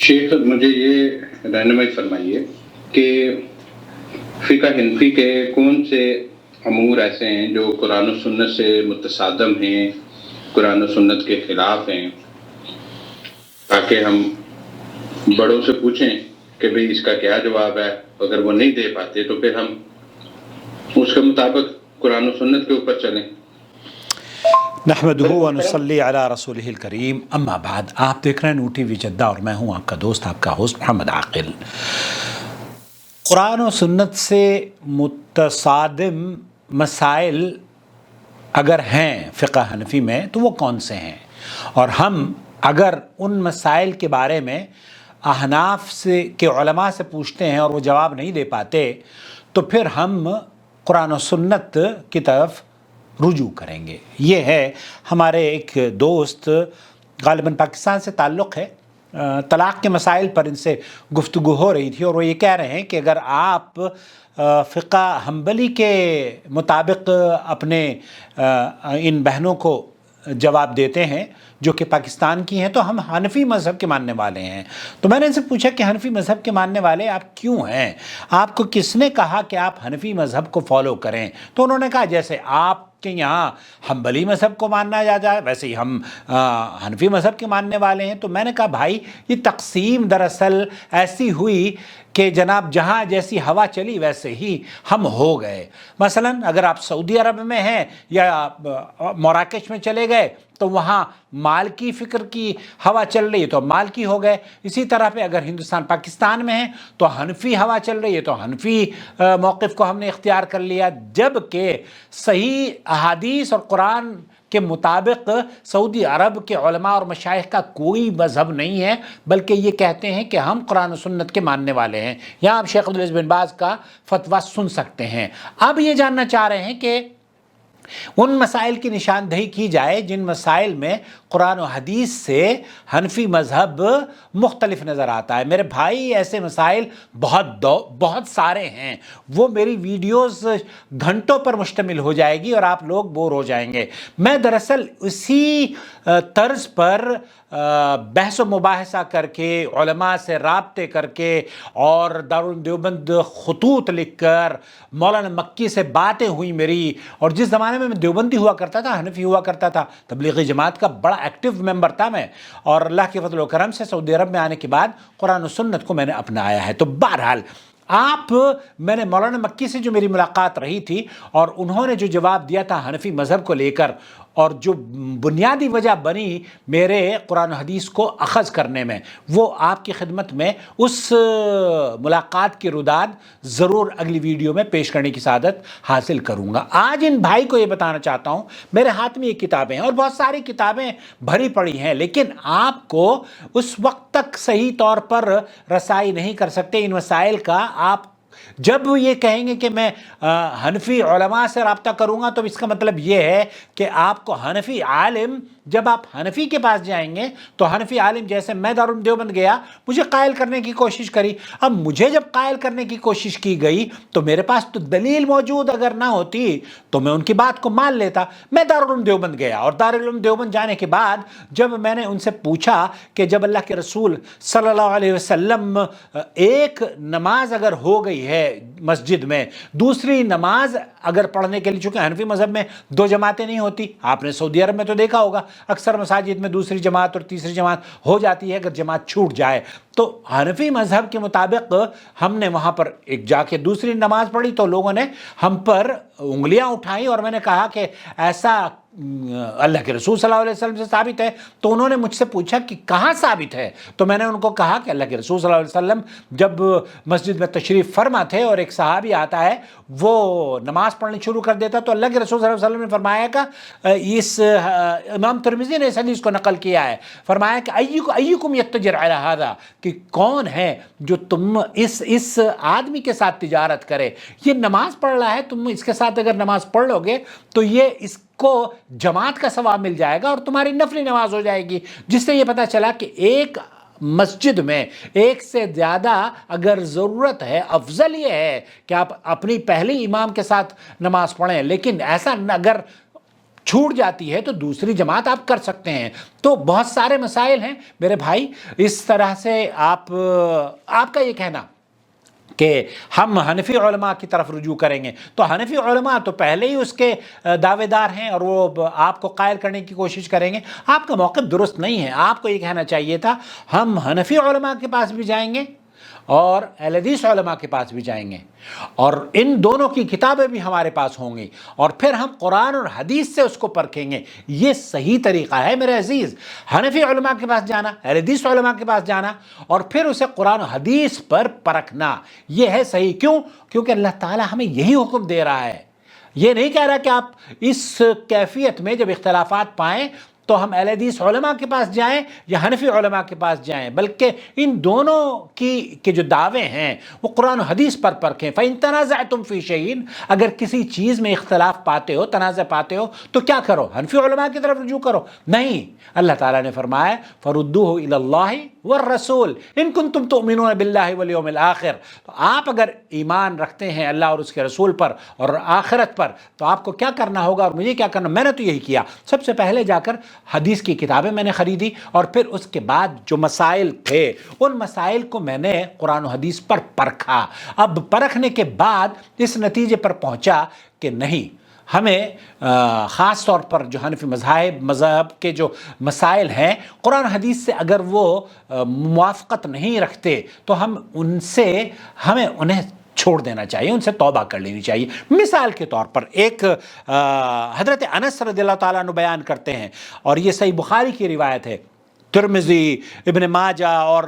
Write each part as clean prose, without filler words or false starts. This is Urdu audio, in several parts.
شیخ مجھے یہ رہنمائی فرمائیے کہ فقہ حنفی کے کون سے امور ایسے ہیں جو قرآن و سنت سے متصادم ہیں، قرآن و سنت کے خلاف ہیں، تاکہ ہم بڑوں سے پوچھیں کہ بھئی اس کا کیا جواب ہے. اگر وہ نہیں دے پاتے تو پھر ہم اس کے مطابق قرآن و سنت کے اوپر چلیں. نحمدہ و نصلی علی رسولہ الکریم، اما بعد. آپ دیکھ رہے ہیں نوٹی وی جدہ اور میں ہوں آپ کا دوست، آپ کا ہوسٹ محمد عاقل. قرآن و سنت سے متصادم مسائل اگر ہیں فقہ حنفی میں تو وہ کون سے ہیں، اور ہم اگر ان مسائل کے بارے میں احناف کے علماء سے پوچھتے ہیں اور وہ جواب نہیں دے پاتے تو پھر ہم قرآن و سنت کی طرف رجوع کریں گے. یہ ہے ہمارے ایک دوست، غالباً پاکستان سے تعلق ہے، طلاق کے مسائل پر ان سے گفتگو ہو رہی تھی، اور وہ یہ کہہ رہے ہیں کہ اگر آپ فقہ حنبلی کے مطابق اپنے ان بہنوں کو جواب دیتے ہیں جو کہ پاکستان کی ہیں تو ہم حنفی مذہب کے ماننے والے ہیں. تو میں نے ان سے پوچھا کہ حنفی مذہب کے ماننے والے آپ کیوں ہیں، آپ کو کس نے کہا کہ آپ حنفی مذہب کو فالو کریں؟ تو انہوں نے کہا جیسے آپ کہ یہاں حنبلی مذہب کو ماننا جائے ویسے ہی ہم حنفی مذہب کے ماننے والے ہیں. تو میں نے کہا بھائی یہ تقسیم دراصل ایسی ہوئی کہ جناب جہاں جیسی ہوا چلی ویسے ہی ہم ہو گئے. مثلا اگر آپ سعودی عرب میں ہیں یا مراکش میں چلے گئے تو وہاں مالکی فکر کی ہوا چل رہی ہے تو مالکی ہو گئے. اسی طرح پہ اگر ہندوستان پاکستان میں ہیں تو حنفی ہوا چل رہی ہے تو حنفی موقف کو ہم نے اختیار کر لیا، جبکہ صحیح احادیث اور قرآن کے مطابق سعودی عرب کے علماء اور مشائخ کا کوئی مذہب نہیں ہے، بلکہ یہ کہتے ہیں کہ ہم قرآن و سنت کے ماننے والے ہیں. یہاں آپ شیخ عبدالعزیز بن باز کا فتویٰ سن سکتے ہیں. اب یہ جاننا چاہ رہے ہیں کہ ان مسائل کی نشاندہی کی جائے جن مسائل میں قرآن و حدیث سے حنفی مذہب مختلف نظر آتا ہے. میرے بھائی ایسے مسائل بہت سارے ہیں، وہ میری ویڈیوز گھنٹوں پر مشتمل ہو جائے گی اور آپ لوگ بور ہو جائیں گے. میں دراصل اسی طرز پر بحث و مباحثہ کر کے، علماء سے رابطے کر کے اور دارالعلوم دیوبند خطوط لکھ کر مولانا مکی سے باتیں ہوئی میری، اور جس زمانے میں دیوبندی ہوا کرتا تھا، حنفی ہوا کرتا تھا، تبلیغی جماعت کا بڑا ایکٹیو ممبر تھا میں، اور اللہ کے فضل و کرم سے سعودی عرب میں آنے کے بعد قرآن و سنت کو میں نے اپنایا ہے. تو بہرحال میں نے مولانا مکی سے جو میری ملاقات رہی تھی اور انہوں نے جو جواب دیا تھا حنفی مذہب کو لے کر، اور جو بنیادی وجہ بنی میرے قرآن و حدیث کو اخذ کرنے میں، وہ آپ کی خدمت میں اس ملاقات کی رداد ضرور اگلی ویڈیو میں پیش کرنے کی سعادت حاصل کروں گا. آج ان بھائی کو یہ بتانا چاہتا ہوں، میرے ہاتھ میں یہ کتابیں ہیں اور بہت ساری کتابیں بھری پڑی ہیں، لیکن آپ کو اس وقت تک صحیح طور پر رسائی نہیں کر سکتے ان مسائل کا. آپ جب یہ کہیں گے کہ میں حنفی علماء سے رابطہ کروں گا تو اس کا مطلب یہ ہے کہ آپ کو حنفی عالم، جب آپ حنفی کے پاس جائیں گے تو حنفی عالم جیسے میں دارالعلوم دیوبند گیا مجھے قائل کرنے کی کوشش کری. اب مجھے جب قائل کرنے کی کوشش کی گئی تو میرے پاس تو دلیل موجود اگر نہ ہوتی تو میں ان کی بات کو مان لیتا. میں دارالعلوم دیوبند گیا اور دارالعلوم دیوبند جانے کے بعد جب میں نے ان سے پوچھا کہ جب اللہ کے رسول صلی اللہ علیہ وسلم ایک نماز اگر ہو گئی ہے مسجد میں، دوسری نماز اگر پڑھنے کے لیے، چونکہ حنفی مذہب میں دو جماعتیں نہیں ہوتی، آپ نے سعودی عرب میں تو دیکھا ہوگا اکثر مساجد میں دوسری جماعت اور تیسری جماعت ہو جاتی ہے اگر جماعت چھوٹ جائے. تو حنفی مذہب کے مطابق ہم نے وہاں پر ایک جا کے دوسری نماز پڑھی تو لوگوں نے ہم پر انگلیاں اٹھائیں اور میں نے کہا کہ ایسا اللہ کے رسول صلی اللہ علیہ وسلم سے ثابت ہے. تو انہوں نے مجھ سے پوچھا کہ کہاں ثابت ہے؟ تو میں نے ان کو کہا کہ اللہ کے رسول صلی اللہ علیہ وسلم جب مسجد میں تشریف فرما تھے اور ایک صحابی آتا ہے وہ نماز پڑھنی شروع کر دیتا تو اللہ کے رسول صلی اللہ علیہ وسلم نے فرمایا کہ اس امام ترمذی نے اس حدیث کو نقل کیا ہے، فرمایا کہ ایکم یتجر علی ھذا، کہ کون ہے جو تم اس آدمی کے ساتھ تجارت کرے، یہ نماز پڑھ رہا ہے، تم اس کے ساتھ اگر نماز پڑھ لو گے تو یہ اس کو جماعت کا ثواب مل جائے گا اور تمہاری نفلی نماز ہو جائے گی. جس سے یہ پتہ چلا کہ ایک مسجد میں ایک سے زیادہ اگر ضرورت ہے، افضل یہ ہے کہ آپ اپنی پہلی امام کے ساتھ نماز پڑھیں، لیکن ایسا اگر چھوٹ جاتی ہے تو دوسری جماعت آپ کر سکتے ہیں۔ تو بہت سارے مسائل ہیں میرے بھائی، اس طرح سے آپ کا یہ کہنا کہ ہم حنفی علماء کی طرف رجوع کریں گے، تو حنفی علماء تو پہلے ہی اس کے دعوے دار ہیں اور وہ آپ کو قائل کرنے کی کوشش کریں گے۔ آپ کا موقف درست نہیں ہے، آپ کو یہ کہنا چاہیے تھا ہم حنفی علماء کے پاس بھی جائیں گے اور اہل حدیث علماء کے پاس بھی جائیں گے، اور ان دونوں کی کتابیں بھی ہمارے پاس ہوں گی، اور پھر ہم قرآن اور حدیث سے اس کو پرکھیں گے۔ یہ صحیح طریقہ ہے میرے عزیز، حنفی علماء کے پاس جانا، اہل حدیث علماء کے پاس جانا اور پھر اسے قرآن و حدیث پر پرکھنا، یہ ہے صحیح۔ کیوں؟ کیونکہ اللہ تعالیٰ ہمیں یہی حکم دے رہا ہے، یہ نہیں کہہ رہا کہ آپ اس کیفیت میں جب اختلافات پائیں تو ہم اہل حدیث علماء کے پاس جائیں یا حنفی علماء کے پاس جائیں، بلکہ ان دونوں کے جو دعوے ہیں وہ قرآن و حدیث پر پرکھیں۔ فَإِن تَنَازَعْتُمْ فِي شَيْءٍ، اگر کسی چیز میں اختلاف پاتے ہو، تنازع پاتے ہو، تو کیا کرو؟ حنفی علماء کی طرف رجوع کرو؟ نہیں، اللہ تعالیٰ نے فرمایا فَرُدُّوهُ إِلَى اللَّهِ وَالرَّسُولِ إِن كُنتُمْ تُؤْمِنُونَ بِاللَّهِ وَالْيَوْمِ الْآخِرِ۔ تو آپ اگر ایمان رکھتے ہیں اللہ اور اس کے رسول پر اور آخرت پر، تو آپ کو کیا کرنا ہوگا اور مجھے کیا کرنا؟ میں نے تو یہی کیا، سب سے پہلے جا کر حدیث کی کتابیں میں نے خریدی، اور پھر اس کے بعد جو مسائل تھے ان مسائل کو میں نے قرآن و حدیث پر پرکھا۔ اب پرکھنے کے بعد اس نتیجے پر پہنچا کہ نہیں، ہمیں خاص طور پر جو حنفی مذہب کے جو مسائل ہیں قرآن حدیث سے اگر وہ موافقت نہیں رکھتے تو ہمیں انہیں چھوڑ دینا چاہیے، ان سے توبہ کر لینی چاہیے۔ مثال کے طور پر ایک حضرت انس رضی اللہ تعالیٰ عنہ بیان کرتے ہیں، اور یہ صحیح بخاری کی روایت ہے، ترمذی، ابن ماجہ اور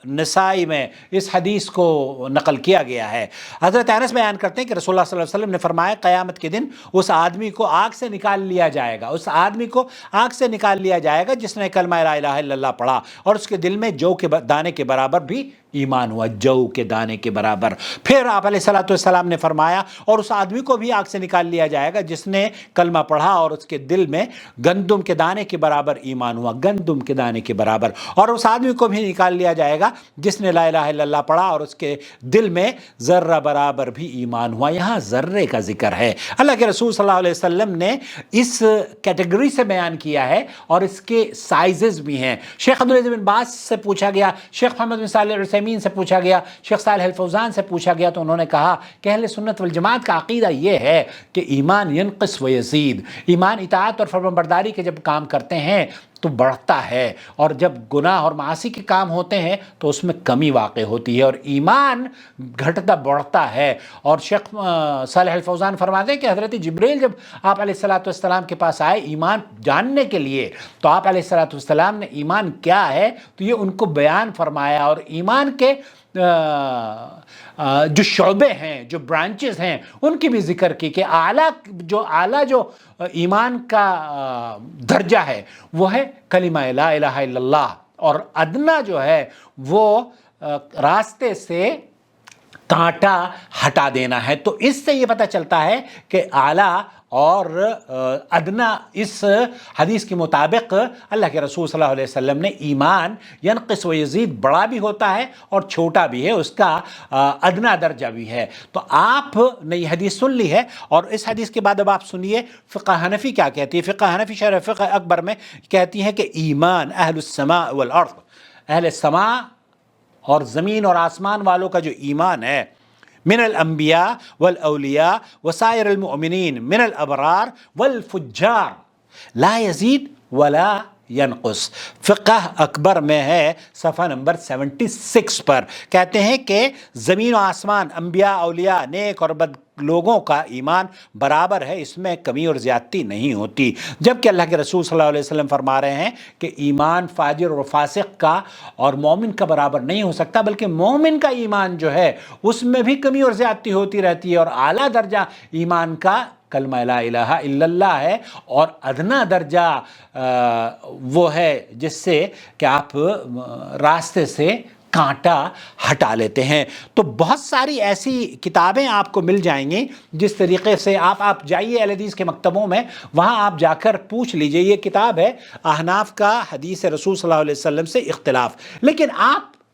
نسائی میں اس حدیث کو نقل کیا گیا ہے۔ حضرت انس بیان کرتے ہیں کہ رسول اللہ صلی اللہ علیہ وسلم نے فرمایا قیامت کے دن اس آدمی کو آگ سے نکال لیا جائے گا، اس آدمی کو آگ سے نکال لیا جائے گا جس نے کلمہ لا الہ الا اللہ پڑھا اور اس کے دل میں جو کے دانے کے برابر بھی ایمان ہوا، جو کے دانے کے برابر۔ پھر آپ علیہ الصلوۃ والسلام نے فرمایا اور اس آدمی کو بھی آگ سے نکال لیا جائے گا جس نے کلمہ پڑھا اور اس کے دل میں گندم کے دانے کے برابر ایمان ہوا، گندم کے دانے کے برابر، اور اس آدمی کو بھی نکال لیا جائے گا جس نے لا الہ الا اللہ پڑھا اور اس کے دل میں ذرہ برابر بھی ایمان ہوا۔ یہاں ذرے کا ذکر ہے، اللہ کے رسول صلی اللہ علیہ وسلم نے اس کیٹیگری سے بیان کیا ہے اور اس کے سائزز بھی ہیں۔ شیخ عبدالعزیز بن باز سے پوچھا گیا، شیخ محمد بن صالح العثیمین سے پوچھا گیا، شیخ صالح الفوزان سے پوچھا گیا، تو انہوں نے کہا کہ اہل سنت والجماعت کا عقیدہ یہ ہے کہ ایمان ینقص و یزید، ایمان اطاعت اور فرمانبرداری کے جب کام کرتے ہیں تو بڑھتا ہے، اور جب گناہ اور معاصی کے کام ہوتے ہیں تو اس میں کمی واقع ہوتی ہے اور ایمان گھٹتا بڑھتا ہے۔ اور شیخ صالح الفوزان فرماتے ہیں کہ حضرت جبریل جب آپ علیہ الصلوۃ والسلام کے پاس آئے ایمان جاننے کے لیے، تو آپ علیہ الصلوۃ والسلام نے ایمان کیا ہے تو یہ ان کو بیان فرمایا، اور ایمان کے جو شعبے ہیں، جو برانچز ہیں، ان کی بھی ذکر کی کہ اعلیٰ جو ایمان کا درجہ ہے وہ ہے کلمہ لا الہ الا اللہ، اور ادنا جو ہے وہ راستے سے کانٹا ہٹا دینا ہے۔ تو اس سے یہ پتہ چلتا ہے کہ اعلیٰ اور ادنا اس حدیث کے مطابق اللہ کے رسول صلی اللہ علیہ وسلم نے ایمان ینقص و یزید بڑا بھی ہوتا ہے اور چھوٹا بھی ہے، اس کا ادنا درجہ بھی ہے۔ تو آپ نے یہ حدیث سن لی ہے، اور اس حدیث کے بعد اب آپ سنیے فقہ حنفی کیا کہتی ہے۔ فقہ حنفی شرح فقہ اکبر میں کہتی ہیں کہ ایمان اہل السماء والارض، اہل سماء اور زمین اور آسمان والوں کا جو ایمان ہے، من الانبیاء والاولیاء وسائر المؤمنین من الابرار والفجار لا یزید ولا ینقص۔ فقہ اکبر میں ہے صفحہ نمبر 76 پر، کہتے ہیں کہ زمین و آسمان، انبیاء، اولیاء، نیک اور بد لوگوں کا ایمان برابر ہے، اس میں کمی اور زیادتی نہیں ہوتی، جبکہ اللہ کے رسول صلی اللہ علیہ وسلم فرما رہے ہیں کہ ایمان فاجر اور فاسق کا اور مومن کا برابر نہیں ہو سکتا، بلکہ مومن کا ایمان جو ہے اس میں بھی کمی اور زیادتی ہوتی رہتی ہے، اور اعلیٰ درجہ ایمان کا کلمہ لا الہ الا اللہ ہے، اور ادنا درجہ وہ ہے جس سے کہ آپ راستے سے کانٹا ہٹا لیتے ہیں۔ تو بہت ساری ایسی کتابیں آپ کو مل جائیں گی جس طریقے سے آپ جائیے اہل حدیث کے مکتبوں میں، وہاں آپ جا کر پوچھ لیجئے۔ یہ کتاب ہے احناف کا حدیث رسول صلی اللہ علیہ وسلم سے اختلاف، لیکن آپ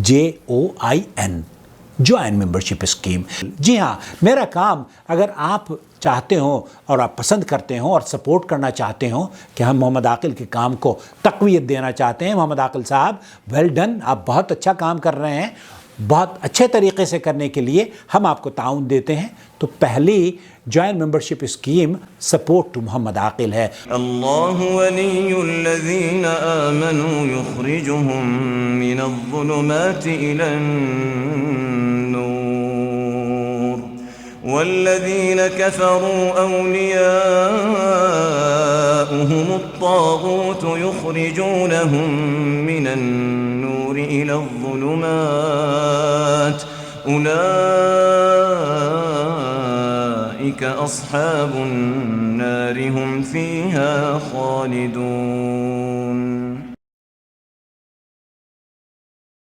JOIN। Join membership scheme. جی ہاں، میرا کام اگر آپ چاہتے ہوں اور آپ پسند کرتے ہوں اور سپورٹ کرنا چاہتے ہوں کہ ہم محمد عاقل کے کام کو تقویت دینا چاہتے ہیں، محمد عاقل صاحب ویل ڈن، آپ بہت اچھا کام کر رہے ہیں، بہت اچھے طریقے سے کرنے کے لیے ہم آپ کو تعاون دیتے ہیں. تو پہلی join membership scheme support to Mohammad Aqil ہے. اللہ ولی الذین آمنوا یخرجهم من الظلمات الى النور والذین كفروا اولیاؤهم الطاغوت یخرجونهم من النور الى الظلمات أولئك أصحاب النار هم فيها خالدون.